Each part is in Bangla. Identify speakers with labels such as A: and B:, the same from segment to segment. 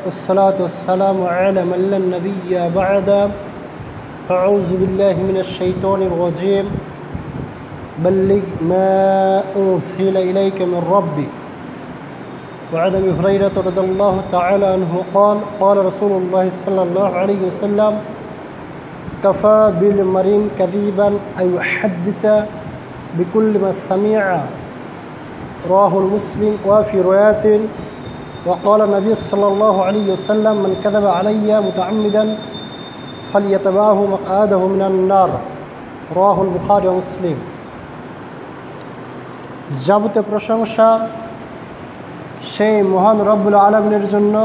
A: والصلاة والسلام على من لا نبي بعد. أعوذ بالله من الشيطان الرجيم. بلغ ما أنزل إليك من ربك. وعن أبي هريرة رضي الله تعالى عنه قال قال رسول الله صلى الله عليه وسلم كفى بالمرء كذبا أن يحدث بكل ما سمع. رواه المسلم. وفي رواية وقال النبي صلى الله عليه وسلم من كذب علي متعمدا فليتبعه مقعده من النار. رواه البخاري ومسلم. যাবতীয় প্রশংসা সেই মহান রব্বুল আলামিনের জন্য,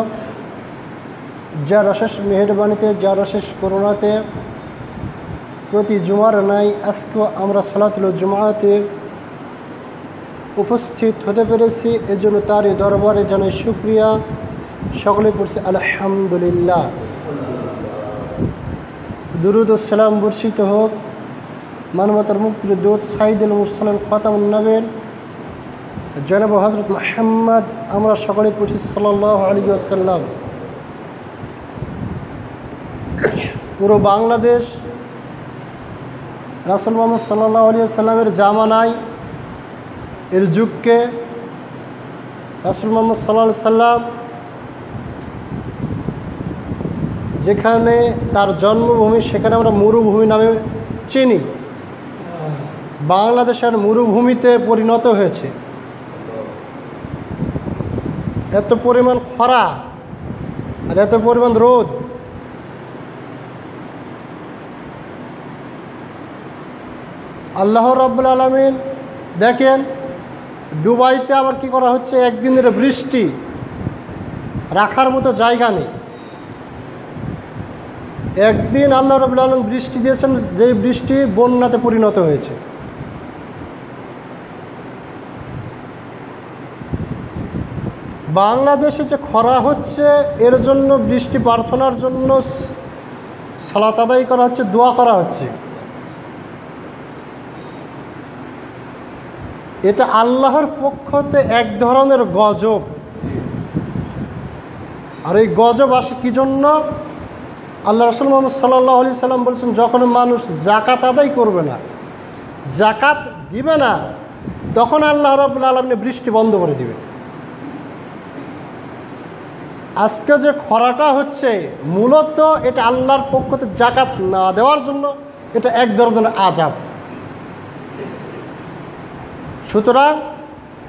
A: যার অশেষ মেহেরবানিতে, যার অশেষ করুণাতে প্রতি জুমার নাই আজকেও আমরা সালাতুল জুমাতে উপস্থিত হতে পেরেছি। এজন্য তারই দরবারে জানাই শুকরিয়া। সকলে পড়ছি আলহামদুলিল্লাহ। দুরুদ ও সালাম বর্ষিত হোক মানবতার মুক্তির দূত সাইয়্যিদুল মুরসালিন খাতামুন নবীয়্যিন জনাব হযরত মুহাম্মদ, আমরা সকলে পড়ছি সাল্লাল্লাহু আলাইহি ওয়াসাল্লাম। পুরো বাংলাদেশ রাসূল মুহাম্মদ সাল্লাল্লাহু আলাইহি ওয়াসাল্লামের জামানায় এর যুগকে রাসূল মুহাম্মদ সাল্লাল্লাহু আলাইহি ওয়াসাল্লাম যেখানে তার জন্মভূমি সেখানে আমরা মরুভূমি নামে চিনি, বাংলাদেশের মরুভূমিতে পরিণত হয়েছে। এত পরিমাণ খরা আর এত পরিমাণ রোদ, আল্লাহ রাব্বুল আলামিন দেখেন দুবাইতে আবার কি করা হচ্ছে, একদিনের বৃষ্টি রাখার মতো জায়গা নেই। একদিন আল্লাহ রাব্বুল আলামিন বৃষ্টি দিয়েছেন, যেই বৃষ্টি বন্যাতে পরিণত হয়েছে। বাংলাদেশে যে খরা হচ্ছে এর জন্য, বৃষ্টি প্রার্থনার জন্য সালাত আদায় করা হচ্ছে, দোয়া করা হচ্ছে। এটা আল্লাহর পক্ষতে এক ধরনের গজব। আর এই গজব আসে কি জন্য? আল্লাহ রাসূল মুহাম্মদ সাল্লাল্লাহু আলাইহি সাল্লাম বলেছেন, যখন মানুষ যাকাত আদায় করবে না, যাকাত দিবে না, তখন আল্লাহ রাব্বুল আলামিন বৃষ্টি বন্ধ করে দিবে। আজকে যে খরাটা হচ্ছে মূলত এটা আল্লাহর পক্ষতে যাকাত না দেওয়ার জন্য, এটা এক ধরনের আযাব। সুতরাং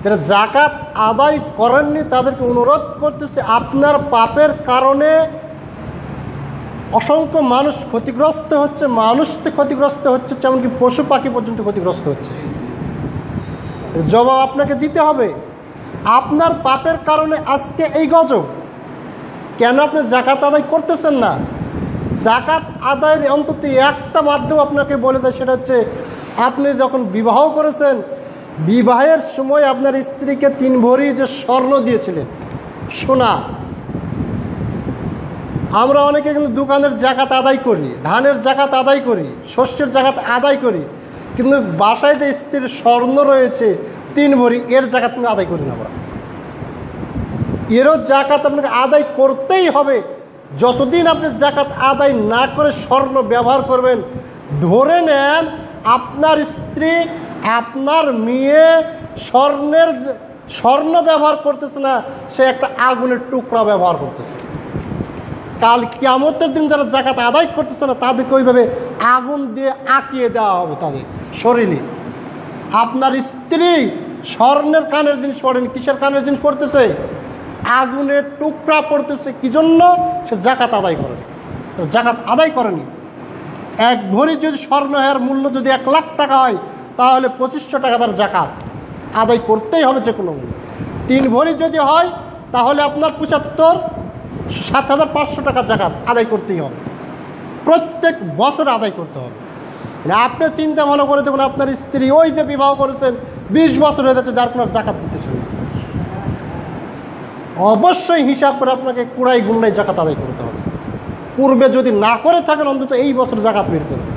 A: যারা যাকাত আদায় করেননি তাদেরকে অনুরোধ করতেছে, আপনার পাপের কারণে অসংখ্য মানুষ ক্ষতিগ্রস্ত হচ্ছে, মানুষ তো ক্ষতিগ্রস্ত হচ্ছে, এমনকি পশু পাখি পর্যন্ত ক্ষতিগ্রস্ত হচ্ছে। জবাব আপনাকে দিতে হবে। আপনার পাপের কারণে আজকে এই গজব। কেন আপনি যাকাত আদায় করতেছেন না? যাকাত আদায়ের অন্তত একটা মাধ্যম আপনাকে বলে যায়, সেটা হচ্ছে আপনি যখন বিবাহ করেছেন, বিবাহের সময় আপনার স্ত্রীকে 3 ভরি যে স্বর্ণ দিয়েছিলেন, সোনা। আমরা অনেকে কিন্তু দোকানের যাকাত আদায় করি, ধানের যাকাত আদায় করি, শস্যের যাকাত আদায় করি, কিন্তু বাসায় যে স্ত্রীর স্বর্ণ রয়েছে 3 ভরি, এর যাকাত কিন্তু আদায় করি না আমরা। এরও যাকাত আপনাকে আদায় করতেই হবে। যতদিন আপনি যাকাত আদায় না করে স্বর্ণ ব্যবহার করবেন, ধরে নেন আপনার স্ত্রী, আপনার মেয়ে স্বর্ণ ব্যবহার করতেছে না, সে একটা আগুনের টুকরা ব্যবহার করতেছে। কাল কিয়ামতের দিন যারা যাকাত আদায় করতেছে না, তাদেরকে ওইভাবে আগুন দিয়ে আঁকিয়ে দেওয়া হবে তাদের শরীরে। আপনার স্ত্রী স্বর্ণের কানের জিনিস পড়েনি, কিসের কানের জিনিস পড়তেছে? আগুনের টুকরা পড়তেছে। কি জন্য? সে যাকাত আদায় করে, যাকাত আদায় করেনি। 1 ভরি যদি স্বর্ণ এর মূল্য যদি 1 লাখ টাকা হয়, তাহলে 2500 টাকা তার যাকাত আদায় করতেই হবে যে কোনো মূল্য। 3 ভরি যদি হয়, তাহলে আপনার 7,500 টাকা যাকাত আদায় করতেই হবে, প্রত্যেক বছর আদায় করতে হবে। আপনি চিন্তা ভালো করে দেখুন, আপনার স্ত্রী ওই যে বিবাহ করেছেন 20 বছর হয়ে যাচ্ছে, যার কোনো যাকাত দিতেছেন না। অবশ্যই হিসাব করে আপনাকে কুড়াই গুন্ডাই যাকাত আদায় করতে হবে। পূর্বে যদি না করে থাকেন, অন্তত এই বছর যাকাত বের করবেন।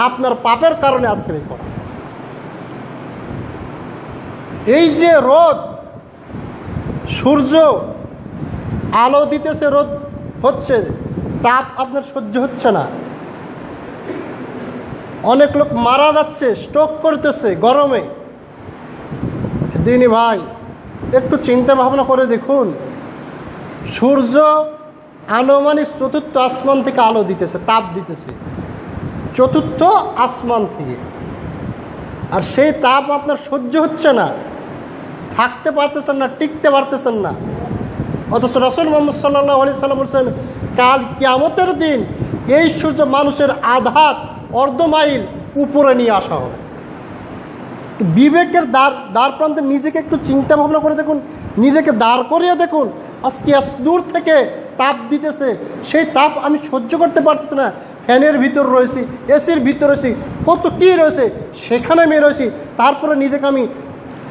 A: আপনার পাপের কারণে আজকের এই কথা। এই যে রোদ, সূর্য, আলো দিতেছে, রোদ হচ্ছে, তাপ আপনার সহ্য হচ্ছে না। অনেক লোক মারা যাচ্ছে, স্ট্রোক করতেছে গরমে। দিনী ভাই, একটু চিন্তা ভাবনা করে দেখুন, সূর্য আনুমানিক চতুর্থ আসমান থেকে আলো দিতেছে, তাপ দিতেছে চতুর্থ আসমান থেকে, আর সেই তাপ আপনার সহ্য হচ্ছে না, থাকতে পারতেছেন না, টিকতে পারতেছেন না। অথচ রাসূল মুহাম্মদ সাল্লাল্লাহু আলাইহি সাল্লাম বলেছেন, কাল কিয়ামতের দিন এই সূর্য মানুষের আধাত অর্ধ মাইল উপরে নিয়ে আসা হবে। বিবেকের দ্বার প্রান্তে নিজেকে একটু চিন্তা ভাবনা করে দেখুন, নিজেকে দাঁড় করিয়ে দেখুন। আজকে এত দূর থেকে তাপ দিতেছে, সেই তাপ আমি সহ্য করতে পারতেছি না, ফ্যানের ভিতর রয়েছি, এসির ভিতর রয়েছি, কত কী রয়েছে, সেখানে আমি রয়েছি, তারপরে নিজেকে আমি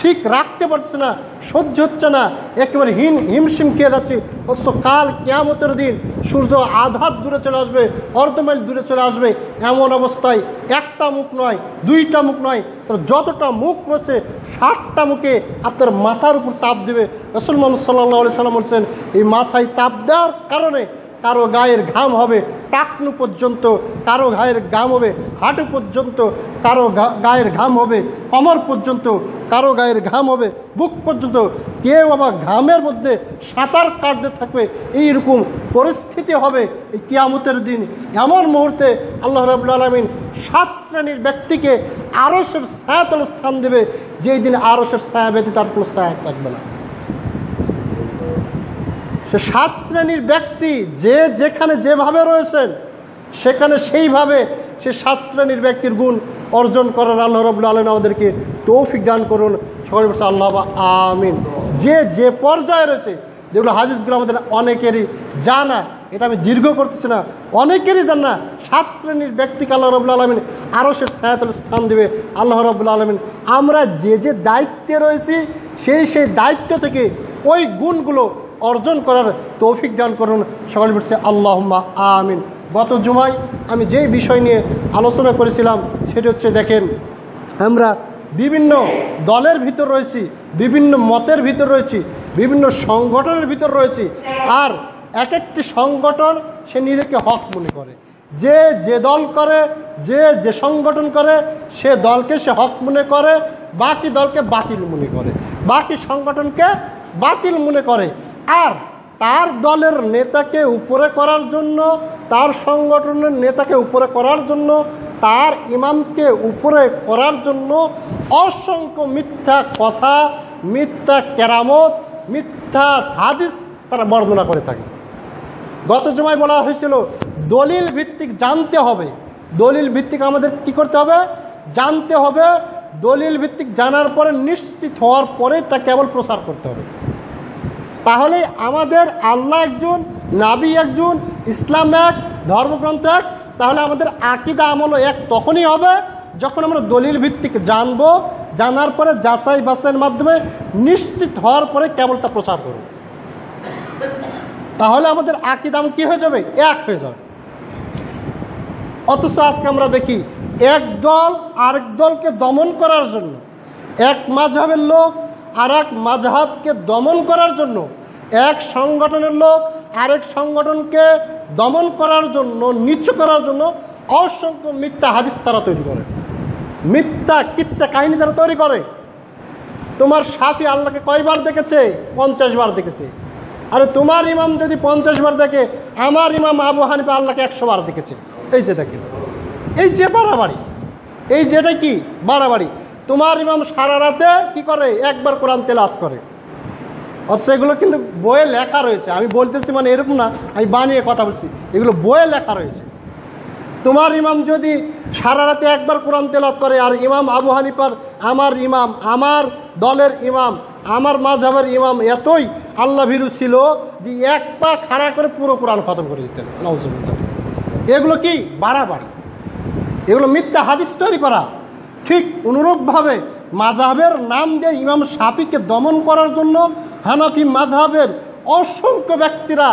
A: ঠিক রাখতে পারছি না, সহ্য হচ্ছে না, একেবারে হিমশিম খেয়ে যাচ্ছি। অথচ কাল কিয়ামতের দিন সূর্য আধাত দূরে চলে আসবে, অর্ধ মাইল দূরে চলে আসবে। এমন অবস্থায় একটা মুখ নয়, দুইটা মুখ নয়, তার যতটা মুখ রয়েছে 60টা মুখে আপনার মাথার উপর তাপ দেবে। রাসূল মুহাম্মদ সাল্লাল্লাহু আলাইহি সাল্লাম বলছেন, এই মাথায় তাপ দেওয়ার কারণে কারো গায়ের ঘাম হবে টাকনু পর্যন্ত, কারো গায়ের ঘাম হবে হাঁটু পর্যন্ত, কারো গায়ের ঘাম হবে কোমর পর্যন্ত, কারো গায়ের ঘাম হবে বুক পর্যন্ত, কেউ আবার ঘামের মধ্যে সাঁতার কাটতে থাকবে। এইরকম পরিস্থিতি হবে এই কিয়ামতের দিন। এমন মুহূর্তে আল্লাহ রাব্বুল আলামিন 7 শ্রেণীর ব্যক্তিকে আরশের ছায়াতলে স্থান দেবে, যেই দিন আরশের ছায়া ব্যতীত আর কোনো ছায়া থাকবে না। সে 7 শ্রেণীর ব্যক্তি যে যেখানে যেভাবে রয়েছেন সেখানে সেইভাবে সে 7 শ্রেণীর ব্যক্তির গুণ অর্জন করার আল্লাহ রাব্বুল আলামিন আমাদেরকে তৌফিক দান করুন। সকলে বলছে আল্লাহ আমিন। যে যে পর্যায়ে রয়েছে, যেগুলো হাদিসগুলো আমাদের অনেকেরই জানা, এটা আমি দীর্ঘ করতেছি না, অনেকেরই জানা, 7 শ্রেণীর ব্যক্তিকে আল্লাহ রাব্বুল আলামিন আরশের ছায়াতলে স্থান দেবে। আল্লাহ রাব্বুল আলামিন আমরা যে যে দায়িত্বে রয়েছি সেই দায়িত্ব থেকে ওই গুণগুলো অর্জন করার তৌফিক দান করুন। সকলে বলছে আল্লাহুম্মা আমিন। গত জুমায় আমি যেই বিষয় নিয়ে আলোচনা করেছিলাম সেটা হচ্ছে, দেখেন আমরা বিভিন্ন দলের ভিতর রয়েছি, বিভিন্ন মতের ভিতর রয়েছি, বিভিন্ন সংগঠনের ভিতর রয়েছি, আর এক একটি সংগঠন সে নিজেকে হক মনে করে। যে যে দল করে, যে যে সংগঠন করে, সে দলকে সে হক মনে করে, বাকি দলকে বাতিল মনে করে, বাকি সংগঠনকে বাতিল মনে করে। আর তার দলের নেতাকে উপরে করার জন্য, তার সংগঠনের নেতাকে উপরে করার জন্য, তার ইমামকে উপরে করার জন্য অসংখ্য মিথ্যা কথা, মিথ্যা কেরামত, মিথ্যা হাদিস তারা বর্ণনা করে থাকে। গত জুমায় বলা হয়েছিল দলিল ভিত্তিক জানতে হবে, দলিল ভিত্তিক আমাদের কি করতে হবে, জানতে হবে। দলিল ভিত্তিক জানার পরে নিশ্চিত হওয়ার পরে তা কেবল প্রচার করতে হবে। তাহলে আমাদের আল্লাহ একজন, নাবী একজন, ইসলাম এক, ধর্মগ্রন্থ এক। তাহলে আমাদের আকীদা আমলও এক তখনই হবে যখন আমরা দলিল ভিত্তিক জানবো, জানার পরে যাচাই বাছাইয়ের মাধ্যমে নিশ্চিত হওয়ার পরে কেবল তা প্রচার করব। তাহলে আমাদের আকীদা কি হয়ে যাবে, এক হয়ে যাবে। অথচ আজকে আমরা দেখি এক দল আরেক দলকে দমন করার জন্য, এক মাযহাবের লোক আর এক মাযহাবকে দমন করার জন্য, এক সংগঠনের লোক আরেক সংগঠনকে দমন করার জন্য, নিচু করার জন্য অসংখ্য মিথ্যা হাদিস তারা তৈরি করে, মিথ্যা কিচ্ছা কাহিনী তারা তৈরি করে। তোমার শাফি আল্লাহকে কয়বার দেখেছে, 50 বার দেখেছে। আরে তোমার ইমাম যদি 50 বার দেখে, আমার ইমাম আবু হানিফা আল্লাহকে 100 বার দেখেছে। এই যে দেখেন, এই যে বাড়াবাড়ি, এই যেটা কি বাড়াবাড়ি। তোমার ইমাম সারা রাতে কি করে, একবার কোরআন তেলাওয়াত করে, অথচ এগুলো কিন্তু বইয়ে লেখা রয়েছে। আমি বলতেছি মানে এরকম না আমি বানিয়ে কথা বলছি, এগুলো বইয়ে লেখা রয়েছে। তোমার ইমাম যদি সারা রাতে একবার কোরআন তেলাওয়াত করে, আর ইমাম আবু হানিফার, আমার ইমাম, আমার দলের ইমাম, আমার মাযহাবের ইমাম এতই আল্লাহ ভীরু ছিল যে এক পা খাড়া করে পুরো কোরআন খতম করে দিতেন। নাউজুবিল্লাহ। এগুলো কি বাড়াবাড়ি, এগুলো মিথ্যা হাদিস তৈরি করা। ঠিক অনুরূপভাবে মাযহাবের নাম দিয়ে ইমাম শাফিকে দমন করার জন্য হানাফি মাযহাবের অসংখ্য ব্যক্তিরা,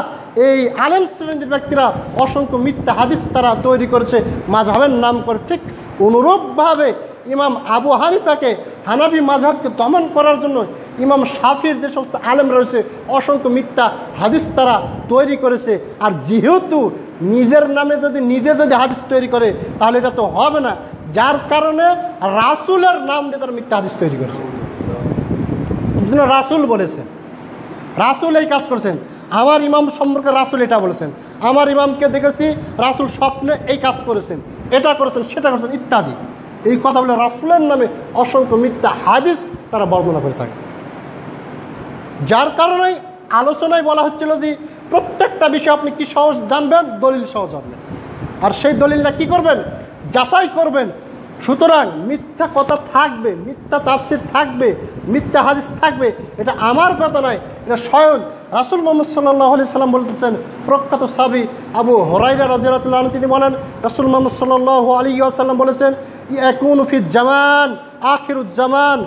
A: এই আলেম শ্রেণীর ব্যক্তিরা অসংখ্য মিথ্যা হাদিস তারা তৈরি করেছে মাযহাবের নাম করে। ঠিক অনুরূপভাবে ইমাম আবু হানিফাকে, হানাফি মাযহাবকে দমন করার জন্য ইমাম শাফির যে সমস্ত আলেম রয়েছে অসংখ্য মিথ্যা হাদিস তারা তৈরি করেছে। আর যেহেতু নিজের নামে নিজে যদি হাদিস তৈরি করে তাহলে এটা তো হবে না, যার কারণে রাসূলের নাম দিয়ে তারা মিথ্যা হাদিস তৈরি করেছে। রাসূল বলেছেন, রাসূল এই কাজ করেছেন, আমার ইমাম সম্পর্কে রাসূল এটা বলেছেন, আমার ইমামকে দেখেছি রাসূল স্বপ্নে এই কাজ করেছেন, এটা করেছেন, সেটা করেছেন ইত্যাদি। এই কথা বলে রাসূলের নামে অসংখ্য মিথ্যা হাদিস তারা বর্ণনা করে থাকে। যার কারণে আলোচনায় বলা হচ্ছিল যে প্রত্যেকটা বিষয় আপনি কি সহজ জানবেন, দলিল সহজ জানবেন, আর সেই দলিলটা কি করবেন, যাচাই করবেন। সুতরাং মিথ্যা কথা থাকবে, মিথ্যা তাফসির থাকবে, মিথ্যা হাদিস থাকবে, এটা আমার কথা নয়, এটা স্বয়ং রাসূল মুহাম্মদ সাল্লাল্লাহু আলাইহি সাল্লাম বলতেছেন। প্রখ্যাত সাহাবী আবু হুরায়রা রাদিয়াল্লাহু আনহু তিনি বলেন, রাসূল মুহাম্মদ সাল্লাল্লাহু আলাইহি ওয়াসাল্লাম বলেছেন, ইয়াকুনু ফিজ জামান আখিরুজ জামান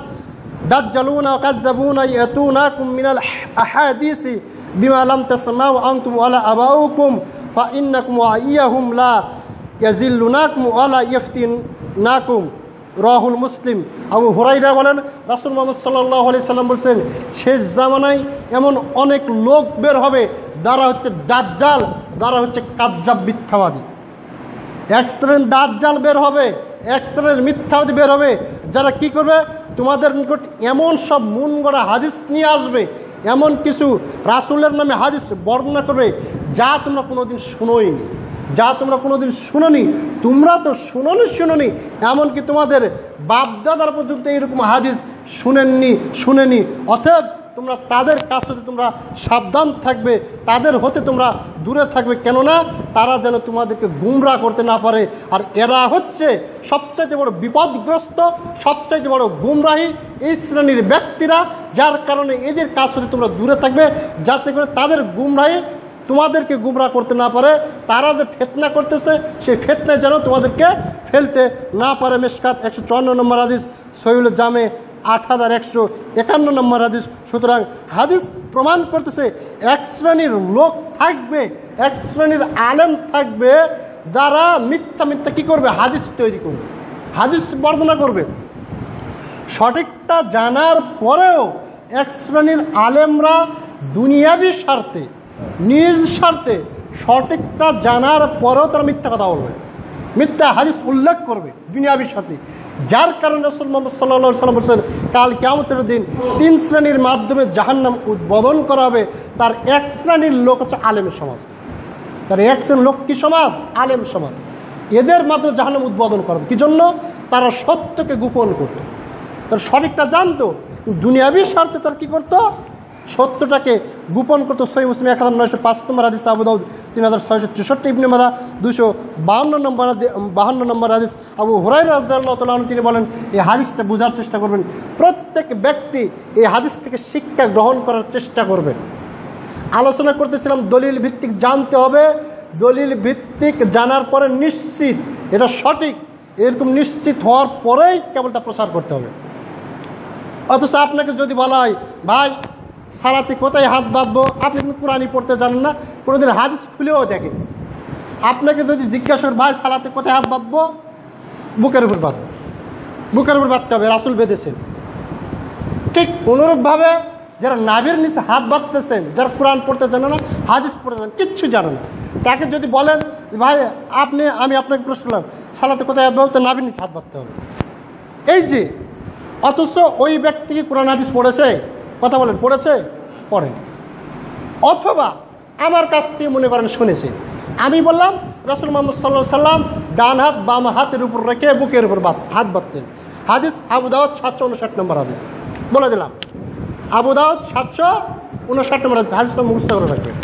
A: দাজ্জালুনা ওয়া কাযযাবুনা ইয়াতুনাকুম মিনাল আহাদিসি বিমা লাম তাসমাউ আনতুম ওয়ালা আবাউকুম ফা ইন্নাকুম ওয়া ইয়াহুম লা ইয়াজিল্লুনাকুম ওয়ালা ইয়াফতিনাকুম। রাহুল মুসলিম। আবু হুরায়রা বলেন, রাসূল মুহাম্মদ সাল্লাল্লাহু আলাইহি সাল্লাম বলেছেন, শেষ জামানায় এমন অনেক লোক বের হবে, যারা হচ্ছে দাজ্জাল, যারা হচ্ছে কাযযাব মিথ্যাবাদী। এক শ্রেণীর দাজ্জাল বের হবে, এক শ্রেণীর মিথ্যাবাদী বের হবে, যারা কি করবে, তোমাদের নিকট এমন সব মন গড়া হাদিস নিয়ে আসবে, এমন কিছু রাসূলের নামে হাদিস বর্ণনা করবে যা তোমরা কোনোদিন শুনোইনি, যা তোমরা কোনোদিন শুনোনি। তোমরা তো শুনোনি, এমনকি তোমাদের বাপদাদার পর্যন্ত এইরকম হাদিস শুনেনি। অতএব তোমরা তাদের কাছ হতে তোমরা সাবধান থাকবে, তাদের হতে তোমরা দূরে থাকবে, কেননা তারা যেন তোমাদেরকে গুমরাহ করতে না পারে। আর এরা হচ্ছে সবচাইতে বড় বিপদগ্রস্ত, সবচাইতে বড় গুমরাহী এই শ্রেণীর ব্যক্তিরা, যার কারণে এদের কাছ হতে তোমরা দূরে থাকবে, যাতে করে তাদের গুমরাহী তোমাদেরকে গুমরাহ করতে না পারে। তারা যে ফিতনা করতেছে সেই ফিতনায় যেন তোমাদেরকে ফেলতে না পারে। মিশকাত 154 নম্বর হাদিস, সহিহুল জামে 8151 নম্বর হাদিস। সুতরাং হাদিস প্রমাণ করতেছে এক শ্রেণীর লোক থাকবে, এক শ্রেণীর আলেম থাকবে, যারা মিথ্যা কি করবে, হাদিস তৈরি করবে, হাদিস বর্ণনা করবে। সঠিকটা জানার পরেও এক শ্রেণীর আলেমরা দুনিয়াবি স্বার্থে, নিজ স্বার্থে, সঠিকটা জানার পরেও তারা মিথ্যা কথা বলবে, মিথ্যা হাদিস উল্লেখ করবে দুনিয়াবি স্বার্থে। যার কারণে রাসূল মুহাম্মদ সাল্লাল্লাহু আলাইহি ওয়াসাল্লাম বলেছেন, কাল কিয়ামতের দিন 3 শ্রেণীর মাধ্যমে জাহান্নাম উদ্বোধন করা হবে। তার এক শ্রেণীর লোক হচ্ছে আলেম সমাজ, তার এক শ্রেণীর লোক কি সমাজ, আলেম সমাজ। এদের মাধ্যমে জাহান্নাম উদ্বোধন করা হবে। কি জন্য? তারা সত্যকে গোপন করত, তার সঠিকটা জানতো, দুনিয়াবি স্বার্থে তার কি করতো, সত্যটাকে গোপন করতো। সহিহ মুসলিম 1905 নম্বর হাদিস, আবু দাউদ 3663, ইবনে মাজাহ 252 নম্বর হাদিস। আবু হুরায়রা রাদিয়াল্লাহু তাআলা আনহু তিনি বলেন, এই হাদিসটা বোঝার চেষ্টা করবেন, প্রত্যেক ব্যক্তি এই হাদিস থেকে শিক্ষা গ্রহণ করার চেষ্টা করবেন। আলোচনা করতেছিলাম দলিল ভিত্তিক জানতে হবে, দলিল ভিত্তিক জানার পরে নিশ্চিত এটা সঠিক, এরকম নিশ্চিত হওয়ার পরেই কেবলটা প্রচার করতে হবে। অথচ আপনাকে যদি বলা হয়, ভাই সালাতে কোথায় হাত বাঁধবো, আপনি কিন্তু কোরআনই পড়তে জানেন না, কোনোদিন হাদিস খুলেও দেখেন। আপনাকে যদি জিজ্ঞাসা করেন, ভাই সালাতে কোথায় হাত বাঁধবো, বুকের উপর বাঁধবো, বুকের উপর বাঁধতে হবে, রাসূল বেঁধেছেন। ঠিক অনুরূপভাবে যারা নাভির নিচে হাত বাঁধতেছেন, যারা কোরআন পড়তে জানে না, হাদিস পড়তে জানেন, কিচ্ছু জানে না, তাকে যদি বলেন ভাই আমি আপনাকে প্রশ্ন করলাম সালাতে কোথায় হাত বাঁধবো, তো নাভির নিচে হাত বাঁধতে হবে, এই যে। অথচ ওই ব্যক্তি কি কোরআন হাদিস পড়েছে? কথা বলেন, পড়েছে? পড়েন। অথবা আমার কাছ থেকে মনে করেন শুনেছে, আমি বললাম রাসূল মুহাম্মদ সাল্লাল্লাহু আলাইহি সাল্লাম ডান হাত বাম হাতের উপর রেখে বুকের উপর হাত বাঁধতেন। হাদিস আবু দাউদ 759 নম্বর হাদিস, বলে দিলাম। আবু দাউদ 759 নম্বর হাদিস, হাদিসটা মুখস্থ করে রাখবেন।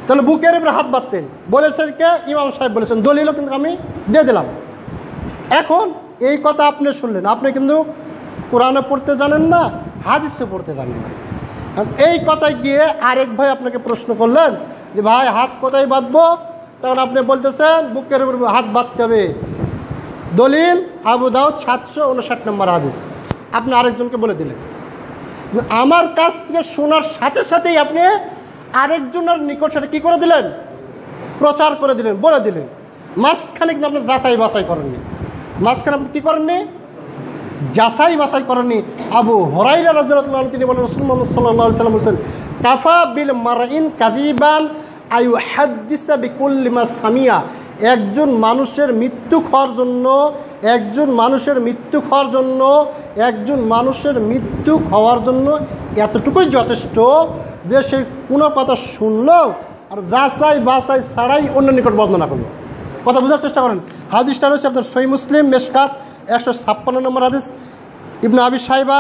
A: তাহলে বুকের উপর হাত বাঁধতেন বলেছেন কে? ইমাম সাহেব বলেছেন, দলিলও কিন্তু আমি দিয়ে দিলাম। এখন এই কথা আপনি শুনলেন, আপনি কিন্তু কোরআনে পড়তে জানেন না, হাদিসে পড়তে জানেন না। এই কথায় গিয়ে আরেক ভাই আপনাকে প্রশ্ন করলেন যে ভাই হাত কোথায় বাঁধবো, তখন আপনি বলতেছেন বুকের উপর হাত বাঁধতে হবে। দলিল আবু দাউদ 759 নম্বর হাদিস, আপনি আরেকজনকে বলে দিলেন। আমার কাছ থেকে শোনার সাথে সাথেই আপনি আরেকজনের নিকট সেটা কি করে দিলেন, প্রচার করে দিলেন, বলে দিলেন। মাঝখানে কিন্তু আপনি যাচাই বাছাই করেননি, মাঝখানে আপনি কি করেননি, যাচাই বাছাই করেননি। আবু হুরায়রা রাদিয়াল্লাহু আনহু তিনি বলেন, রাসূলুল্লাহ সাল্লাল্লাহু আলাইহি ওয়াসাল্লাম বলেছেন, কাফা বিল মারইন কাযিবান আইউহাদ্দিসা বিকুল্লি মা সামিয়া। একজন মানুষের মৃত্যু হওয়ার জন্য, একজন মানুষের মৃত্যু হওয়ার জন্য, একজন মানুষের মৃত্যু হওয়ার জন্য এতটুকুই যথেষ্ট যে সে কোনো কথা শুনলো আর যাচাই বাছাই ছাড়াই অন্য নিকট বর্ণনা করলো। কথা বোঝার চেষ্টা করেন। হাদিসটা রয়েছে আপনার সহিহ মুসলিম মেশকাত 156 নম্বর হাদিস, ইবনে আবি শাইবা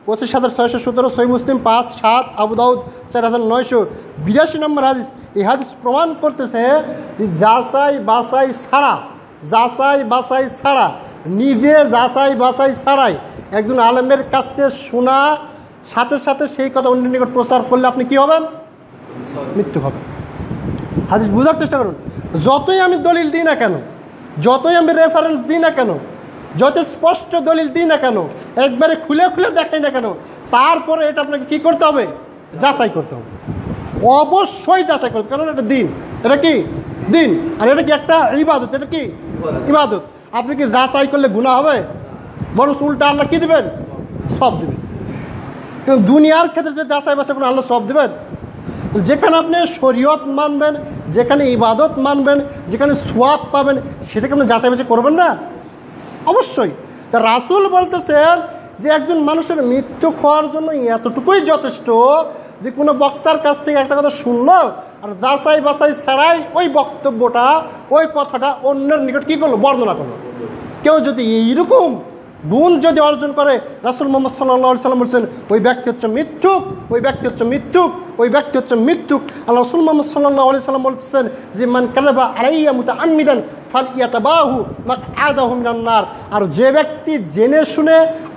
A: 25,617, সহিহ মুসলিম 5-7, আবু দাউদ 4,982 নম্বর হাদিস। এই হাদিস প্রমাণ করতেছে যে যাচাই বাছাই ছাড়া, যাচাই বাছাই ছাড়া, নিজে যাচাই বাছাই ছাড়াই একজন আলেমের কাছ থেকে শোনা সাথে সাথে সেই কথা অন্য নিকট প্রচার করলে আপনি কি হবেন, মৃত্যু হবে। হাদিস বোঝার চেষ্টা করুন। যতই আমি দলিল দিই না কেন, যতই আমি রেফারেন্স দিই না কেন, যত স্পষ্ট দলিল দিই না কেন, একবারে খুলে খুলে দেখাই না কেন, তারপরে এটা আপনাকে কি করতে হবে, যাচাই করতে হবে, অবশ্যই যাচাই করতে। কারণ এটা দিন, এটা কি দিন, আর এটা কি একটা ইবাদত, এটা কি ইবাদত। আপনি কি যাচাই করলে গুনাহ হবে? বরং উল্টা আল্লাহ কি দিবেন, সব দিবেন। কিন্তু দুনিয়ার ক্ষেত্রে যে যাচাই বাছাই করে আল্লাহ সব দিবেন। যেখানে আপনি শরীয়ত মানবেন, যেখানে ইবাদত মানবেন, যেখানে সওয়াব পাবেন, সেটাকে আপনি যাচাই বাছাই করবেন না? অবশ্যই। তা রাসূল বলতেছেন যে একজন মানুষের মৃত্যু হওয়ার জন্য এতটুকুই যথেষ্ট যে কোনো বক্তার কাছ থেকে একটা কথা শুনলো আর যাচাই বাছাই ছাড়াই ওই বক্তব্যটা, ওই কথাটা অন্যের নিকট কী করলো, বর্ণনা করলো। কেউ যদি এইরকম গুণ যদি অর্জন করে, রাসূল মুহাম্মদ সাল্লাল্লাহু আলাইহি ওয়াসাল্লাম বলছেন ওই ব্যক্তি হচ্ছে মিথ্যুক, ওই ব্যক্তি হচ্ছে মিথ্যুক, ওই ব্যক্তি হচ্ছে মিথ্যুক। আল্লাহ রাসূল মুহাম্মদ সাল্লাল্লাহু আলাইহি ওয়াসাল্লাম বলছেন যে মান কাযাবা আলাইয়া মুতাআম্মিদান ফালইয়াতাবাহু মাকআদাহু মিনান নার। আর যে ব্যক্তি জেনে শুনে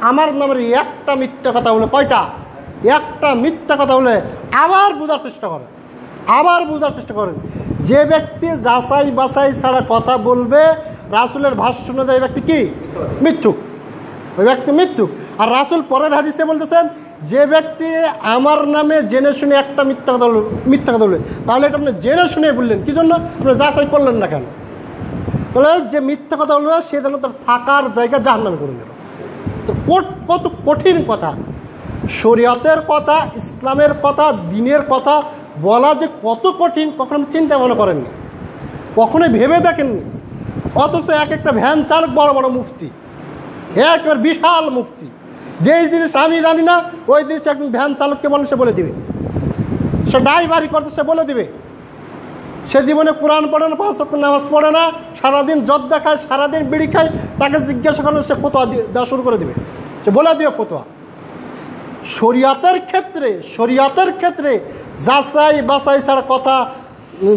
A: আমার নামের একটা মিথ্যা কথা বলে, কয়টা, একটা মিথ্যা কথা বলে, আবার বোঝার চেষ্টা করেন, আবার বোঝার চেষ্টা করেন। যে ব্যক্তি যাচাই বাছাই ছাড়া কথা বলবে, রাসূলের ভাষ্য অনুযায়ী ব্যক্তি কি, মিথ্যুক, ওই ব্যক্তি মৃত্যুক। আর রাসূল পরের হাদিসে বলতেছেন যে ব্যক্তি আমার নামে জেনে শুনে একটা মিথ্যা কথা বলবে, তাহলে এটা আপনি জেনে শুনে বললেন, কি জন্য আপনি যাচাই করলেন না কেন? তাহলে যে মিথ্যা কথা বলবে সে যেন তার থাকার জায়গা জাহান্নামে করে নেবে। তো কত কঠিন কথা, শরীয়তের কথা, ইসলামের কথা, দ্বীনের কথা বলা যে কত কঠিন, কখনো চিন্তা মনে করেননি, কখনোই ভেবে দেখেননি। অথচ এক একটা ভ্যান চালক বড় বড় মুফতি, একবার বিশাল মুফতি, যেই জিনিস আমি জানি না ওই জিনিস একজন ভ্যান চালককে বলে, সে বলে দিবে। সে ড্রাইভারি করতে, সে বলে দিবে। সে জীবনে কোরআন পড়ে না, 5 ওয়াক্ত নামাজ পড়ে না, সারাদিন জর্দা খায়, সারাদিন বিড়ি খায়, তাকে জিজ্ঞাসা করলে সে ফতোয়া দেওয়া শুরু করে দিবে, সে বলে দিবে ফতোয়া। শরীয়তের ক্ষেত্রে যাচাই বাছাই ছাড়া কথা,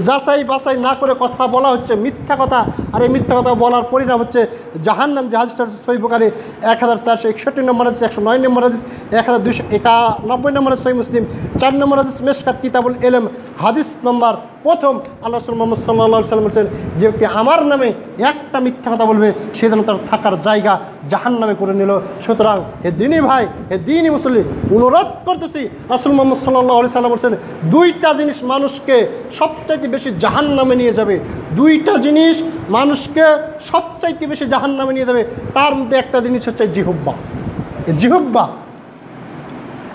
A: যাচাই বাছাই না করে কথা বলা হচ্ছে মিথ্যা কথা। আর এই মিথ্যা কথা বলার পরিণাম হচ্ছে জাহান্নাম। যে হাদিসটা সহিহ বুখারী 1461 নম্বর হাদিস, 109 নম্বর হাদিস, 1291 নম্বর হাদিস, সহিহ মুসলিম 4 নম্বর হাদিস, মেশকাত কিতাবুল ইলম হাদিস নম্বর 1। আল্লাহ রাসূল মুহাম্মদ সাল্লাল্লাহু আলাইহি ওয়াসাল্লাম বলেছেন যে ব্যক্তি আমার নামে একটা মিথ্যা কথা বলবে সে যেন তার থাকার জায়গা জাহান্নামে করে নিল। সুতরাং হে দ্বীনি ভাই, হে দ্বীনি মুসলিম, অনুরোধ করতেছি, রাসূল মুহাম্মদ সাল্লাল্লাহু আলাইহি ওয়াসাল্লাম বলেছেন দুইটা জিনিস মানুষকে সবচাইতে বেশি জাহান্নামে নিয়ে যাবে, দুইটা জিনিস মানুষকে সবচাইতে বেশি জাহান্নামে নিয়ে যাবে। তার মধ্যে একটা জিনিস হচ্ছে জিহ্বা। জিহ্বা,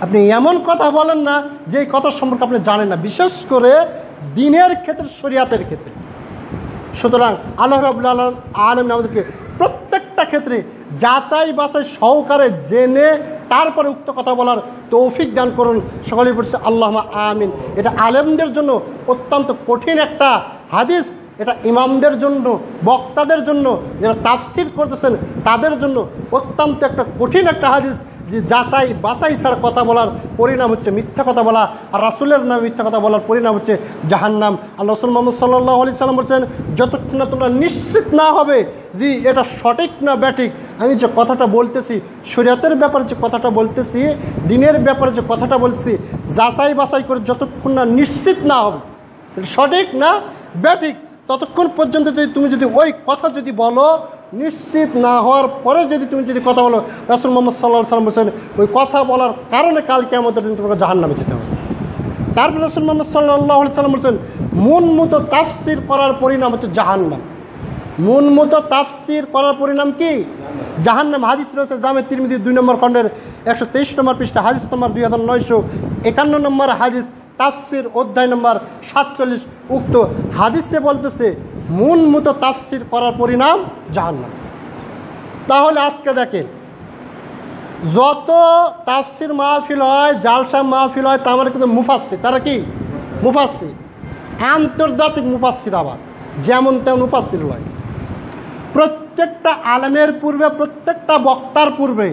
A: আপনি এমন কথা বলেন না যে কথা সম্পর্কে আপনি জানেন না, বিশেষ করে দ্বীনের ক্ষেত্রে, শরীয়তের ক্ষেত্রে। সুতরাং আল্লাহ রাব্বুল আলামিন আমাদেরকে প্রত্যেকটা ক্ষেত্রে যাচাই বাছাই সহকারে জেনে তারপরে উক্ত কথা বলার তৌফিক দান করুন। সকলেই বলছে আল্লাহুম্মা আমিন। এটা আলেমদের জন্য অত্যন্ত কঠিন একটা হাদিস, এটা ইমামদের জন্য, বক্তাদের জন্য, যারা তাফসির করতেছেন তাদের জন্য অত্যন্ত একটা কঠিন একটা হাদিস, যে যাচাই বাছাই ছাড়া কথা বলার পরিণাম হচ্ছে মিথ্যা কথা বলা, আর রাসূলের নামে মিথ্যা কথা বলার পরিণাম হচ্ছে জাহান্নাম। আল্লাহ রাসূল মুহাম্মদ সাল্লাল্লাহু আলাইহি ওয়াসাল্লাম বলেছেন যতক্ষণ না তোমরা নিশ্চিত না হবে যে এটা সঠিক না ব্যাঠিক, আমি যে কথাটা বলতেছি, শরীয়তের ব্যাপারে যে কথাটা বলতেছি, দ্বীনের ব্যাপারে যে কথাটা বলছি, যাচাই বাছাই করে যতক্ষণ না নিশ্চিত না হবে সঠিক না ব্যাঠিক, ততক্ষণ পর্যন্ত যদি তুমি যদি ওই কথা যদি বলো, নিশ্চিত না হওয়ার পরে যদি তুমি যদি কথা বলো, রাসূল মুহাম্মদ সাল্লাল্লাহু আলাইহি ওয়াসাল্লাম বলেছেন ওই কথা বলার কারণে কাল কিয়ামতের দিন তোমাকে জাহান্নামে যেতে হবে। তারপর রাসূল মুহাম্মদ সাল্লাল্লাহু আলাইহি ওয়াসাল্লাম বলেছেন মন মতো তাফসীর করার পরিণাম হচ্ছে জাহান্নাম। মন মতো তাফসীর করার পরিণাম কি? জাহান্নাম। হাদিস রয়েছে জামে তিরমিজি 2 নম্বর খণ্ডের 123 নম্বর পৃষ্ঠা, হাদিস নম্বর 2951 নম্বর হাদিস, তাফসীর অধ্যায় নম্বর 47। উক্ত হাদিসে বলতেছে মন মতো তাফসীর করার পরিণাম জাহান্নাম। তাহলে আজকে দেখেন যত তাফসীর মাহফিল হয়, জালসা মাহফিল হয়, তার কিন্তু মুফাসসির, তারা কি মুফাসসির, আন্তর্জাতিক মুফাসসির, আবার যেমন তেমন মুফাসসির নয়। প্রত্যেকটা আলেমের পূর্বে, প্রত্যেকটা বক্তার পূর্বে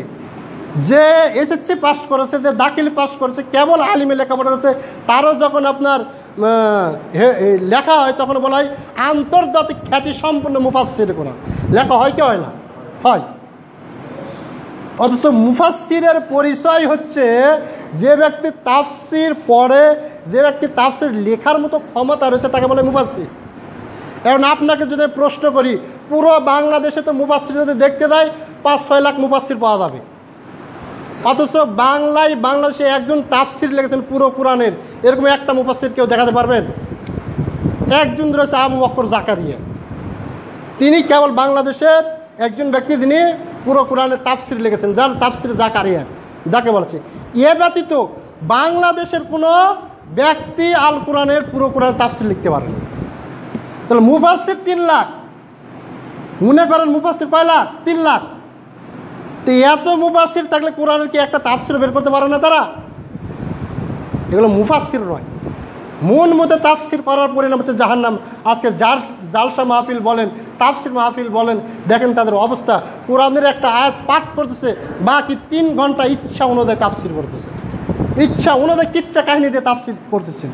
A: যে এসএসসি পাস করেছে, যে দাখিল পাস করেছে, কেবল আলিমে লেখাপড়া করেছে, তারও যখন আপনার লেখা হয় তখন বলা হয় আন্তর্জাতিক খ্যাতি সম্পন্ন মুফাসসির কোরআন। লেখা হয় কি হয় না? হয়। অথচ মুফাসসিরের পরিচয় হচ্ছে যে ব্যক্তি তাফসীর পড়ে, যে ব্যক্তি তাফসীর লেখার মতো ক্ষমতা রয়েছে তাকে বলে মুফাসসির। এখন আপনাকে যদি প্রশ্ন করি, পুরো বাংলাদেশে তো মুফাসসির যদি দেখতে দেয় 5-6 লাখ মুফাসসির পাওয়া যাবে, অথচ বাংলাদেশে একজন তাফসীর লিখেছেন পুরো কোরআনের, এরকম একটা মুফাসসির কেউ দেখাতে পারবেন? একজন রয়েছে আবু বকর জাকারিয়া, তিনি কেবল বাংলাদেশের একজন ব্যক্তি, তিনি পুরো কোরআনের তাফসীর লিখেছেন, যার তাফসীর জাকারিয়া যাকে বলছে। এ ব্যতীত বাংলাদেশের কোনো ব্যক্তি আল কোরআনের পুরো কোরআনের তাফসীর লিখতে পারেন। তাহলে মুফাসসির 3 লাখ, মনে করেন মুফাসসির কয় লাখ? 3 লাখ। তো এত মুফাসসির থাকলে কোরআনের কি একটা তাফসীর বের করতে পারে না তারা? এগুলো মুফাসসির নয়। মন মতো তাফসীর করার পরিণাম হচ্ছে জাহান্নাম। আজকে জালসা মাহফিল বলেন, তাফসীর মাহফিল বলেন, দেখেন তাদের অবস্থা। কোরআনের একটা আয়াত পাঠ করতেছে, বাকি 3 ঘন্টা ইচ্ছা অনুযায়ী তাফসীর করতেছে, ইচ্ছা অনুযায়ী কিচ্ছা কাহিনী দিয়ে তাফসীর করতেছে।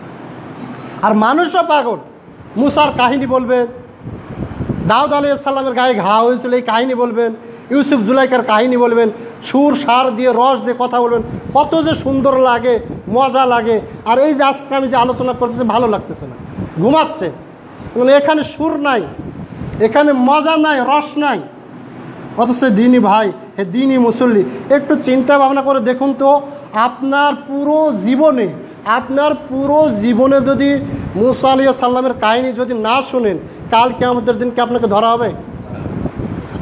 A: আর মানুষও পাগল, মুসার কাহিনী বলবেন, দাউদ আলাইহিস সালামের গায়ে ঘা হয়েছিল এই কাহিনী বলবেন, ইউসুফ জুলাইকার কাহিনী বলবেন, সুর সার দিয়ে রস দিয়ে কথা বলবেন, কত যে সুন্দর লাগে, মজা লাগে। আর এই যে আজকে আমি যে আলোচনা করতেছি ভালো লাগতেছে না, ঘুমাচ্ছে। এখানে সুর নাই, এখানে মজা নাই, রস নাই। অথচ দিনী ভাই, হে দিনী মুসল্লি, একটু চিন্তা ভাবনা করে দেখুন তো, আপনার পুরো জীবনে যদি মুসা আলাইহিস সালামের কাহিনী যদি না শুনেন, কাল কিয়ামতের দিন কি আপনাকে ধরা হবে?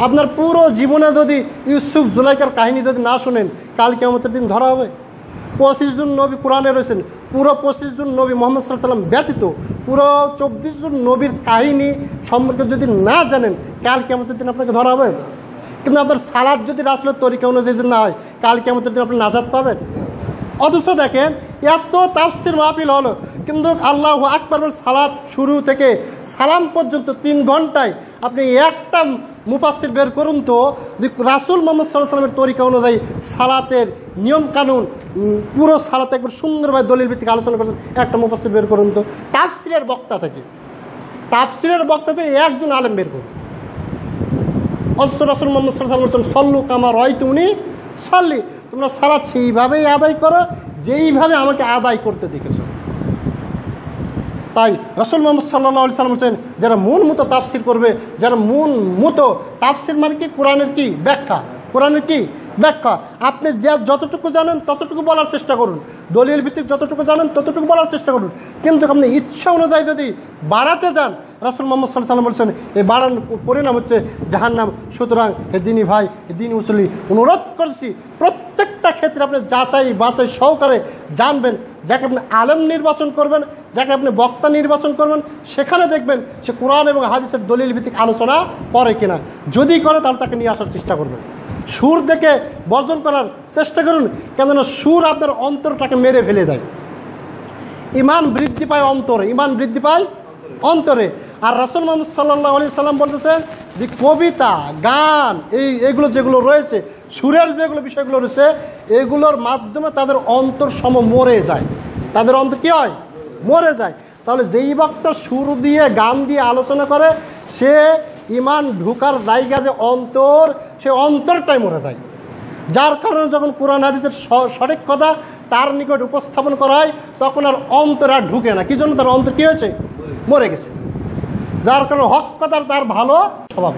A: আপনার পুরো জীবনে যদি ইউসুফ জুলাইকার কাহিনী যদি না শুনেন, কাল কিয়ামতের দিন ধরা হবে? 25 জন নবী কোরআনে রয়েছেন, পুরো 25 জন নবী মুহাম্মদ সাল্লাল্লাহু আলাইহি ওয়াসাল্লাম ব্যতীত পুরো 24 জন নবীর কাহিনী সম্পর্কে যদি না জানেন, কাল কিয়ামতের দিন আপনাকে ধরা হবে। কিন্তু আপনার সালাত যদি রাসূলের তরিকা অনুযায়ী না হয়, কাল কিয়ামতের দিন আপনি নাজাত পাবেন। অথচ দেখেন এত তাফসীর মাহফিল হলো, কিন্তু আল্লাহু আকবার বলে সালাত শুরু থেকে সালাম পর্যন্ত 3 ঘন্টায় আপনি একটা মুফাসসির বের করুন তো, যে রাসূল মুহাম্মদ সাল্লাল্লাহু আলাইহি ওয়াসাল্লামের তরিকা অনুযায়ী সালাতের নিয়ম কানুন, পুরো সালাতে একবার সুন্দরভাবে দলিল ভিত্তিক আলোচনা করছেন, একটা মুফাসসির বের করুন তো। তাফসীরের বক্তা থেকে একজন আলেম বের করুন। অথচ রাসূল মুহাম্মদ সাল্লাল্লাহু আলাইহি ওয়াসাল্লাম সল্লু কামা রাআইতুমুনি সাল্লি, তোমরা সালাত সেইভাবেই আদায় করো যেইভাবে আমাকে আদায় করতে দেখেছো। তাই রাসূল মুহাম্মদ সাল্লাল্লাহু আলাইহি ওয়াসাল্লাম বলেন, যারা মন মতো তাফসীর করবে, যারা মন মতো তাফসীর মানে কি? কোরআনের কি ব্যাখ্যা, কোরআনের কি ব্যাখ্যা। আপনি যতটুকু জানেন ততটুকু বলার চেষ্টা করুন, দলিল ভিত্তিক যতটুকু জানেন ততটুকু বলার চেষ্টা করুন। কিন্তু আপনি ইচ্ছা অনুযায়ী যদি বাড়াতে যান, রাসূল মুহাম্মদ সাল্লাল্লাহু আলাইহি ওয়াসাল্লাম বলছেন এই বাড়ানোর পরিণাম হচ্ছে জাহান্নাম। সুতরাং হে দিনী ভাই, হে দিনী মুসল্লি, অনুরোধ করছি প্রত্যেকটা ক্ষেত্রে আপনি যাচাই বাছাই সহকারে জানবেন। যাকে আপনি আলেম নির্বাচন করবেন, যাকে আপনি বক্তা নির্বাচন করবেন, সেখানে দেখবেন সে কোরআন এবং হাদিসের দলিল ভিত্তিক আলোচনা করে কিনা। যদি করে তাহলে তাকে নিয়ে আসার চেষ্টা করবেন। সুর দেখে বর্জন করার চেষ্টা করুন, কেননা সুর আপনার অন্তরটাকে মেরে ফেলে দেয়। ইমান বৃদ্ধি পায় অন্তরে, ইমান বৃদ্ধি পায় অন্তরে। আর রাসূল মুহাম্মদ সাল্লাল্লাহু আলাইহি সাল্লাম বলতেছেন যে কবিতা, গান, এইগুলো যেগুলো রয়েছে, সুরের যেগুলো বিষয়গুলো রয়েছে, এগুলোর মাধ্যমে তাদের অন্তর সম মরে যায়, তাদের অন্তর কি হয়? মরে যায়। তাহলে যেই বক্তা সুর দিয়ে গান দিয়ে আলোচনা করে, সে ইমান ঢুকার জায়গা যে অন্তর, সে অন্তরটাই মরে যায়। যার কারণে যখন কোরআন হাদিসের সঠিক কথা তার নিকট উপস্থাপন করা হয়, তখন আর অন্তর আর ঢুকে না। কি জন্য? তার অন্তর কি হয়েছে? মরে গেছে। যার কারণে হক কথা তার ভালো স্বভাব।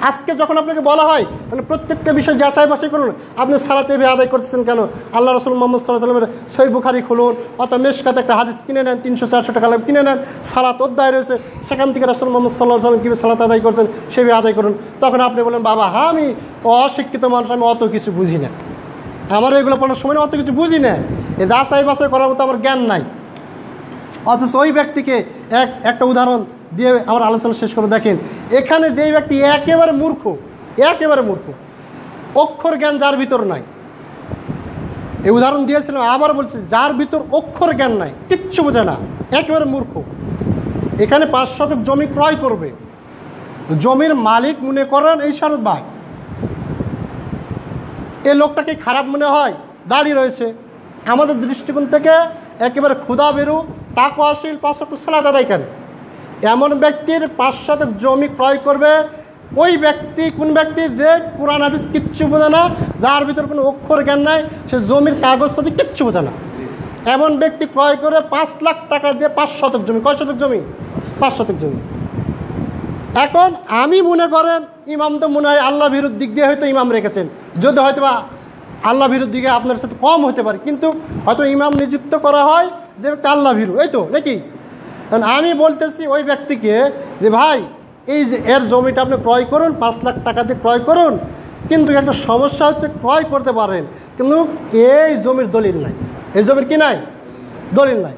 A: আজকে যখন আপনাকে বলা হয় মানে প্রত্যেকটা বিষয় যাচাই বাছাই করুন, আপনি সালাতে এভাবে আদায় করতেছেন কেন? আল্লাহ রাসূল মুহাম্মদ সাল্লাল্লাহু আলাইহি ওয়াসাল্লামের সহিহ বুখারী খুলুন অথবা মিশকাতে একটা হাদিস কিনে নেন, 300-400 টাকা লাগে কিনে নেন, সালাত অধ্যায় রয়েছে, সেখান থেকে রাসূল মুহাম্মদ সাল্লাল্লাহু আলাইহি ওয়াসাল্লাম কীভাবে সালাত আদায় করছেন সেভাবে আদায় করুন। তখন আপনি বলেন বাবা হ্যাঁ আমি অশিক্ষিত মানুষ, আমি অত কিছু বুঝি না, আমার এগুলো পড়ার সময় অত কিছু বুঝি না, এই যাচাই বাছাই করার মতো আমার জ্ঞান নাই। অথচ ওই ব্যক্তিকে একটা উদাহরণ দিয়ে আমার আলোচনা শেষ করে দেখেন, এখানে যেই ব্যক্তি একেবারে মূর্খ, অক্ষর জ্ঞান যার ভিতর নাই, এই উদাহরণ দিয়েছিলাম আবার বলছি, যার ভিতর অক্ষর জ্ঞান নাই, কিচ্ছু বোঝে না, একেবারে মূর্খ, এখানে 5 শতক জমি ক্রয় করবে, জমির মালিক মনে করেন এই শরৎ ভাই, এই লোকটাকে খারাপ মনে হয়, দাঁড়িয়ে রয়েছে, আমাদের দৃষ্টিকোণ থেকে একেবারে ক্ষুধা বেরু তাকওয়াশীল 5 ওয়াক্ত সালাত আদায়কারী এমন ব্যক্তির 5 শতক জমি ক্রয় করবে ওই ব্যক্তি, কোন ব্যক্তি যে কোরআন হাদিস কিচ্ছু বোঝে না, যার ভিতর কোনো অক্ষর জ্ঞান নাই, সে জমির কাগজপাতি কিচ্ছু বোঝে না, এমন ব্যক্তি ক্রয় করে 5 লাখ টাকা দিয়ে 5 শতক জমি। কয় শতক জমি? 5 শতক জমি। এখন আমি মনে করেন ইমাম তো মনে হয় আল্লাহ বিরুদ্ধ দিক দিয়ে হয়তো ইমাম রেখেছেন, যদি হয়তো বা আল্লাহ বিরুদ্ধ দিকে আপনার সাথে কম হতে পারে, কিন্তু হয়তো ইমাম নিযুক্ত করা হয় যে ব্যক্তি আল্লাহ ভীরু, এই তো নাকি? আমি বলতেছি ওই ব্যক্তিকে যে ভাই এই যে এর জমিটা আপনি ক্রয় করুন, 5 লাখ টাকা দিয়ে ক্রয় করুন, কিন্তু একটা সমস্যা হচ্ছে ক্রয় করতে পারেন কিন্তু এই জমির দলিল নাই, এই জমির কি নাই? দলিল নাই।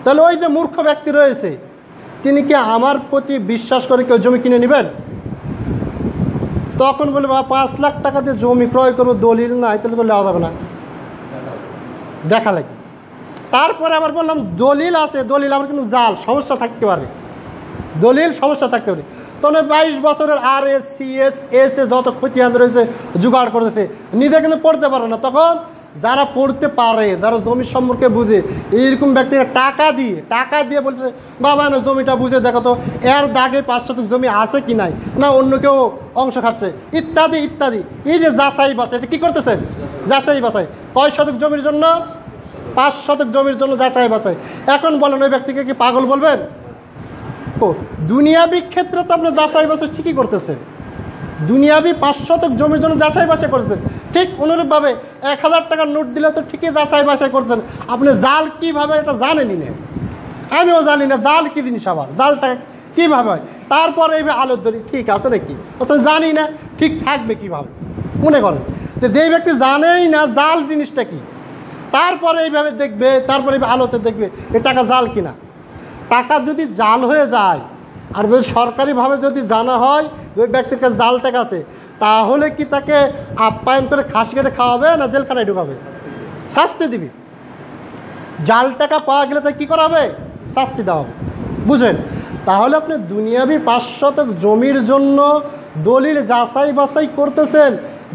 A: তাহলে ওই যে মূর্খ ব্যক্তি রয়েছে তিনি কি আমার প্রতি বিশ্বাস করে কেউ জমি কিনে নেবেন? তখন বলে বা 5 লাখ টাকা দিয়ে জমি ক্রয় করবো, দলিল নাই, তাহলে তো নেওয়া যাবে না, দেখা লাগে। তারপরে আবার বললাম দলিল আছে, দলিল আবার কিন্তু জাল, সমস্যা থাকতে পারে, দলিল সমস্যা থাকতে পারে। তখন 22 বছরের RS CS এস যত খতিয়ান রয়েছে জোগাড় করেছে, নিজে কিন্তু পড়তে পারে না। তখন যারা পড়তে পারে, যারা জমি সম্পর্কে বুঝে, এইরকম ব্যক্তিকে টাকা দিয়ে বলছে বাবা না জমিটা বুঝে দেখো তো এর দাগে 5 শতক জমি আছে কি নাই, না অন্য কেউ অংশ খাচ্ছে, ইত্যাদি ইত্যাদি। এই যে যাচাই বাছাই, এটা কি করতেছেন? যাচাই বাছাই। কয় শতক জমির জন্য? 5 শতক জমির জন্য যাচাই বাছাই। এখন বলেন ওই ব্যক্তিকে কি পাগল বলবেন? ও দুনিয়াবি ক্ষেত্রে তো আপনি যাচাই বাছাই ঠিকই করতেছেন, দুনিয়াবি 5 শতক জমির জন্য যাচাই বাছাই করছেন, ঠিক অনুরূপভাবে 1000 টাকার নোট দিলে তো ঠিকই যাচাই বাছাই করছেন। আপনি জাল কিভাবে এটা জানেনই না, আমিও জানি না জাল কি জিনিস, আবার জালটা কিভাবে হয়, তারপরে এইভাবে আলোর ধরি ঠিক আছে নাকি, অত জানি না ঠিক থাকবে কিভাবে। মনে করেন যে যেই ব্যক্তি জানেই না জাল জিনিসটা কি, তারপরে এইভাবে দেখবে, তারপরে আলোতে দেখবে এ টাকা জাল কিনা। টাকা যদি জাল হয়ে যায় আর যদি সরকারিভাবে যদি জানা হয় ওই ব্যক্তির কাছে জাল টাকা আছে, তাহলে কি তাকে আপ্যায়ন করে খাসি কেটে খাওয়াবে না জেলখানায় ঢুকাবে? শাস্তি দিবি। জাল টাকা পাওয়া গেলে তাকে কী করা হবে? শাস্তি দেওয়া হবে। বুঝেন? তাহলে আপনি দুনিয়াবি 5 শতক জমির জন্য দলিল যাচাই বাছাই করতেছেন,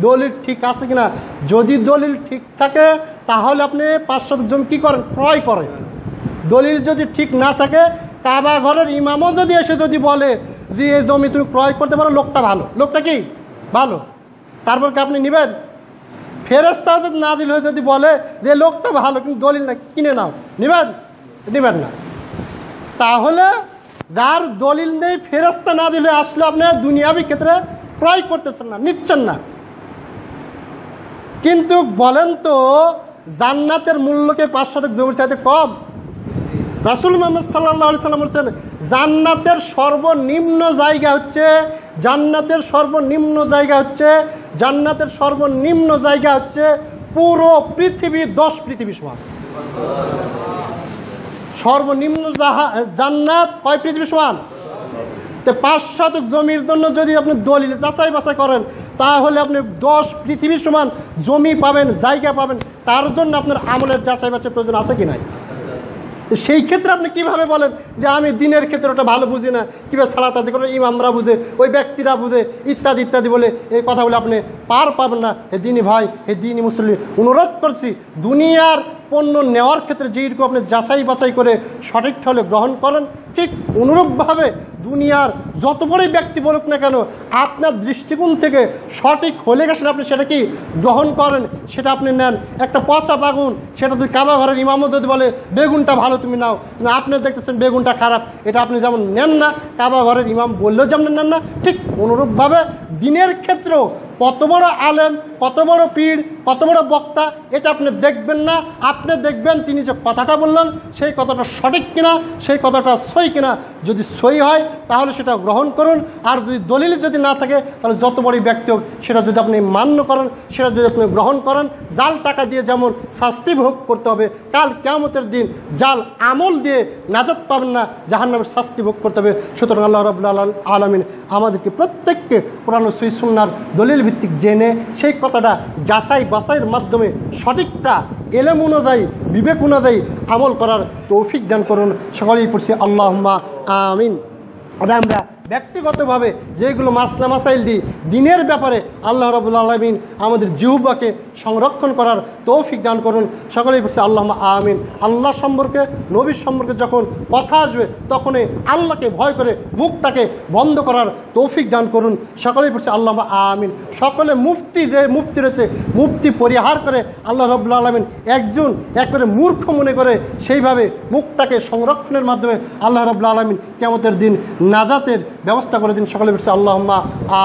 A: দলিল ঠিক আছে কিনা। যদি দলিল ঠিক থাকে তাহলে আপনি 5 শতক জমি কী করেন? ক্রয় করেন। দলিল যদি ঠিক না থাকে, কাবা ঘরের ইমামও যদি এসে যদি বলে যে এই জমি তুমি ক্রয় করতে পারো, লোকটা ভালো, লোকটা কি ভালো, তারপর কি আপনি নেবেন? ফেরেশতাও যদি না দিল যদি বলে যে লোকটা ভালো কিন্তু দলিল না, কিনে নাও, নেবেন? নেবেন না। তাহলে যার দলিল নেই, ফেরেশতা না দিলে আসলে আপনি দুনিয়াবি ক্ষেত্রে ক্রয় করতেছেন না, নিচ্ছেন না। কিন্তু বলেন তো জান্নাতের মূল্যকে 5 শতক জমির চাইতে কম? রাসূল মুহাম্মদ সাল্লাল্লাহু আলাইহি সাল্লাম বলেছেন জান্নাতের সর্বনিম্ন জায়গা হচ্ছে, জান্নাতের সর্বনিম্ন জায়গা হচ্ছে, জান্নাতের সর্বনিম্ন জায়গা হচ্ছে পুরো পৃথিবী 10 পৃথিবী সমান। সর্বনিম্ন জান্নাত কয় পৃথিবী সমান? 5 শতক জমির জন্য যদি আপনি দলিল যাচাই বাছাই করেন তাহলে আপনি 10 পৃথিবী সমান জমি পাবেন, জায়গা পাবেন। তার জন্য আপনার আমলের যাচাই বাছাই প্রয়োজন আছে কি নাই? সেই ক্ষেত্রে আপনি কিভাবে বলেন যে আমি দিনের ক্ষেত্রে ওটা ভালো বুঝি না, কীভাবে সালাত আদায় করে ইমামরা বুঝে, ওই ব্যক্তিরা বুঝে, ইত্যাদি ইত্যাদি বলে এই কথা বলে আপনি পার পাবেন না। হে দিনী ভাই, হে দিনী মুসলিম, অনুরোধ করছি দুনিয়ার পণ্য নেওয়ার ক্ষেত্রে যেরকম আপনি যাচাই বাছাই করে সঠিক হলে গ্রহণ করেন, ঠিক অনুরূপভাবে দুনিয়ার যত বড়ই ব্যক্তি বলুক না কেন, আপনার দৃষ্টিকোণ থেকে সঠিক হলে গেছে আপনি সেটা কি গ্রহণ করেন, সেটা আপনি নেন। একটা পচা বেগুন, সেটা যদি কাবা ঘরের ইমামও যদি বলে বেগুনটা ভালো তুমি নাও, কিন্তু আপনি দেখতেছেন বেগুনটা খারাপ, এটা আপনি যেমন নেন না, কাবা ঘরের ইমাম বললেও যেমন নেন না, ঠিক অনুরূপভাবে দিনের ক্ষেত্রেও কত বড় আলেম, কত বড় পীর, কত বড় বক্তা, এটা আপনি দেখবেন না। আপনি দেখবেন তিনি যে কথাটা বললেন সেই কথাটা সঠিক কিনা, সেই কথাটা সই কিনা। যদি সই হয় তাহলে সেটা গ্রহণ করুন, আর যদি দলিল যদি না থাকে তাহলে যত বড়ই ব্যক্তি হোক সেটা যদি আপনি মান্য করেন, সেটা যদি আপনি গ্রহণ করেন, জাল টাকা দিয়ে যেমন শাস্তি ভোগ করতে হবে, কাল কিয়ামতের দিন জাল আমল দিয়ে নাজাত পাবেন না, জাহান্নামের শাস্তি ভোগ করতে হবে। সুতরাং আল্লাহ রাব্বুল আলামিন আমাদেরকে প্রত্যেককে কোরআন ও সুন্নাহর দলিল ভিত্তিক জেনে সেই কথাটা যাচাই বাছাইয়ের মাধ্যমে সঠিকটা এলেম অনুযায়ী, বিবেক অনুযায়ী আমল করার তৌফিক দান করুন। সকলেই পড়ছি আল্লাহুম্মা আমিন। আমরা ব্যক্তিগতভাবে যেগুলো মাসলা মাসাইল দিই দিনের ব্যাপারে, আল্লাহ রাব্বুল আলামিন আমাদের জিহ্বাকে সংরক্ষণ করার তৌফিক দান করুন। সকলেই বলছে আল্লাহুম্মা আমিন। আল্লাহ সম্পর্কে, নবীর সম্পর্কে যখন কথা আসবে তখনই আল্লাহকে ভয় করে মুখটাকে বন্ধ করার তৌফিক দান করুন। সকলেই বলছে আল্লাহুম্মা আমিন। সকলে মুফতি যে মুফতি রয়েছে, মুফতি পরিহার করে আল্লাহ রাব্বুল আলামিন একজন একবারে মূর্খ মনে করে সেইভাবে মুখটাকে সংরক্ষণের মাধ্যমে আল্লাহ রাব্বুল আলামিন কিয়ামতের দিন নাজাতের ব্যবস্থা করে দিন। সকলে বলছে আল্লাহুম্মা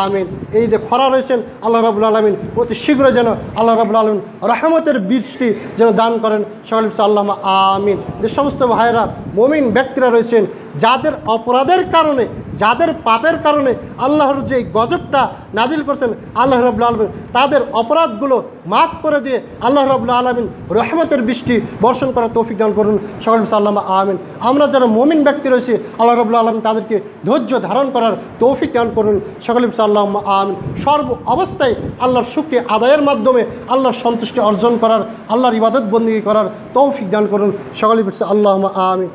A: আমিন। এই যে খরা রয়েছেন আল্লাহ রাব্বুল আলামিন অতি শীঘ্র যেন আল্লাহ রাব্বুল আলামিন রহমতের বৃষ্টি যেন দান করেন। সকলে বলছে আল্লাহুম্মা আমিন। যে সমস্ত ভাইয়েরা মুমিন ব্যক্তিরা রয়েছেন যাদের অপরাধের কারণে, যাদের পাপের কারণে আল্লাহর যে গজবটা নাজিল করছেন আল্লাহ রাব্বুল আলামিন তাদের অপরাধগুলো মাফ করে দিয়ে আল্লাহ রাব্বুল আলামিন রহমতের বৃষ্টি বর্ষণ করার তৌফিক দান করুন। সকলে বলছে আল্লাহুম্মা আমিন। আমরা যারা মুমিন ব্যক্তি রয়েছি আল্লাহ রাব্বুল আলামিন তাদেরকে ধৈর্য ধারণ করার তৌফিক দান করুন। সকলে বলছে আল্লাহুম্মা আমিন। সর্ব অবস্থায় আল্লাহর শুকরিয়া আদায়ের মাধ্যমে আল্লাহর সন্তুষ্টি অর্জন করার, আল্লাহর ইবাদত বন্দেগী করার তৌফিক দান করুন। সকলে বলছে আল্লাহুম্মা আমিন।